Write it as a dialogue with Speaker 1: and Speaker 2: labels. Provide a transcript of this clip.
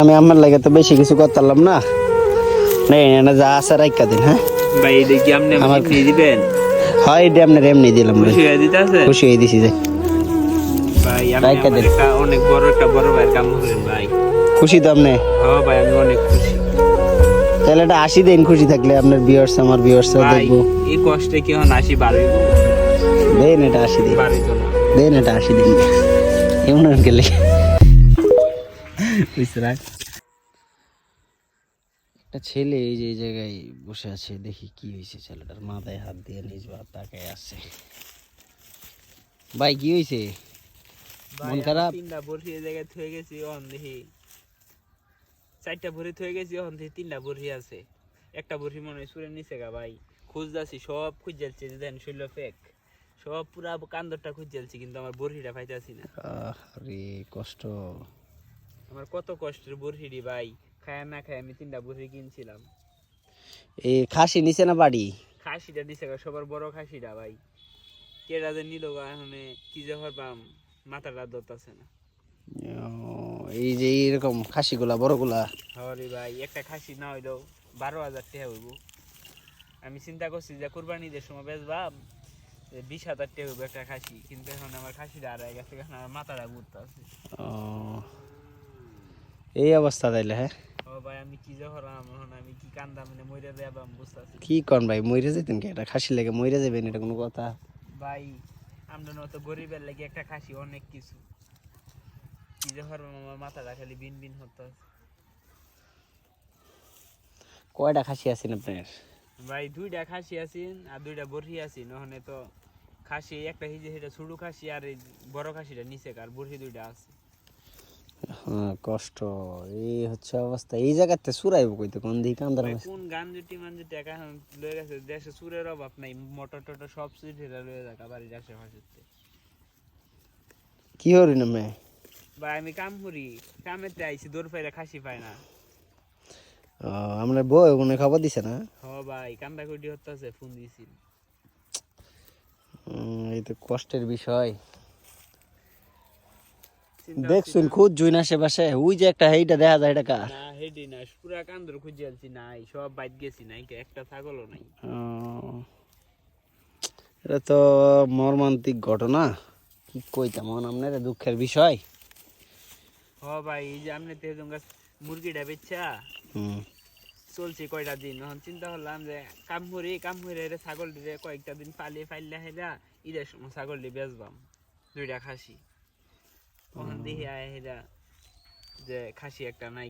Speaker 1: আমি আমার লাগে তো বেশি কিছু করতাম না, নেই না যা আছে রাইকা দিন। হ্যাঁ
Speaker 2: ভাই এটা কি আপনি আমাকে নিয়ে দিবেন?
Speaker 1: হয় এটা আপনার এমনি দিলাম ভাই,
Speaker 2: খুশি হয়ে দিতে আছে
Speaker 1: খুশি হয়ে দিছি যে
Speaker 2: ভাই। আপনি
Speaker 1: রাইকা
Speaker 2: আমার
Speaker 1: দিন।
Speaker 2: একটা অনেক বড় ভাইয়ের কাম করেন ভাই।
Speaker 1: খুশি তো আপনি?
Speaker 2: হ্যাঁ ভাই আমি অনেক খুশি।
Speaker 1: তাহলে এটা 80 দিন খুশি থাকলে আপনার ভিউয়ার্স আমার ভিউয়ার্সরা
Speaker 2: ভাই
Speaker 1: দেখবো।
Speaker 2: এই কষ্টে কি হন 80 বাড়াইব?
Speaker 1: দেন এটা 80 দিন,
Speaker 2: বাড়াইতো না।
Speaker 1: দেন এটা 80 দিন এমন গেলে বুঝতে। একটা ছেলে এই যে এই জায়গায় বসে আছে, দেখি কি হয়েছে ছেলেটার, মাথায় হাত দিয়ে নিজ বা তাকায় আছে। ভাই কি হয়েছে?
Speaker 2: ভাই
Speaker 1: মন খারাপ?
Speaker 2: তিনটা বড়ি এই জায়গায় থয়ে গেছি অন দেখি, চারটা বড়ি থয়ে গেছি অন দেখি তিনটা বড়ি আছে। একটা বড়ি মনে হয় সুরের নিচে গা ভাই। খুঁজতাছি সব খুঁজেলছি, দেন শৈল ফেক সব পুরা কান্দরটা খুঁজেলছি, কিন্তু আমার বড়িটা পাইতাছি না।
Speaker 1: আরে কষ্ট।
Speaker 2: আমার কত কষ্টের বড়িটি ভাই, খায় না খায় আমি তিনটা বড়ি কিনছিলাম।
Speaker 1: এই খাসি নিচে না বাড়ি?
Speaker 2: খাসিটা দিছে গা, সবার বড় খাসিটা ভাই। কেডা যে নিল গা, এখন কি যে হরবাম মাথাটা ধরতাছে না।
Speaker 1: এই যে এইরকম খাসিগুলা বড়গুলা।
Speaker 2: হরে ভাই একটা খাসি না হইলেও 12,000 টাকা হইব। আমি চিন্তা করছি যে কুরবানিদের সময় বেচবাম 20,000 টাকা হইব একটা খাসি, কিন্তু এখন আমার খাসিটা হারাই গেছে, এখন আমার মাথাটা ঘুরতাছে।
Speaker 1: এই অবস্থা তাইলে? হ্যাঁ
Speaker 2: ও ভাই আমি কি যে হরাম, এখন আমি কি কান্দা মানে মইরা যাবাম বুঝতাছি।
Speaker 1: কি কন ভাই, মইরা যেতেন কি? এটা খাসি লেগে মইরা যাবেন, এটা কোনো কথা?
Speaker 2: ভাই আমরা তো গরিবের লাগে একটা খাসি অনেক কিছু, কি যে হরবাম আমার মাথাটা খালি বিন বিন হতাছে।
Speaker 1: কয়টা খাসি আছেন আপনার?
Speaker 2: ভাই দুইটা খাসি আছেন আর দুইটা বড়ি আছেন, ওখানে তো খাসি একটা হিজে সেটা ছোট খাসি, আর এই বড় খাসিটা নিচে, আর বড়ি দুইটা আছে।
Speaker 1: হ্যাঁ কষ্ট, এই হচ্ছে অবস্থা। এই জায়গাতে সুরাইব কইতে কোন দিকে কান্দার
Speaker 2: ভাই
Speaker 1: মাছ?
Speaker 2: কোন গাঞ্জুটি মাঞ্জুটি একা লয়ে গেছে, দেশে চুরের অভাব নাই, মোটর টোটর সব চুরিরা লয়ে যাক বাড়ির আশেপাশে।
Speaker 1: কি হরি না মে?
Speaker 2: ভাই আমি কাম করি, কামেতে আইছি, দৌড় পাইরা খাসি পায় না।
Speaker 1: আপনার বউ মনে খবর দিছে না?
Speaker 2: হ ভাই কান্দা কুটি হচ্ছে, ফোন দিছি।
Speaker 1: এই তো কষ্টের বিষয়।
Speaker 2: চিন্তা
Speaker 1: দেখছুন খুদ জুইন আশেপাশে, ওই যে একটা হেইটা দেখা যায়, এটা কার?
Speaker 2: না হেডি না, পুরা কান্দর খুঁজে আলছি, নাই সব বাইত গেছি, নাই একটা ছাগলও নাই।
Speaker 1: এটা তো মর্মান্তিক ঘটনা, কি কইতাম আপনার, দুঃখের বিষয়।
Speaker 2: হ ভাই এই যে আপনি তেজং গাছ মুরগিটা বেচা চলছে কয়টা দিন, এখন চিন্তা করলাম যে কাম করে ছাগল দিলে কয়েকটা দিন পালিয়ে ফাইলে হেরা ঈদের সময় ছাগল দিয়ে বেচবাম দুইটা খাসি। তখন দেখি আয় হেরা যে খাসি একটা নাই।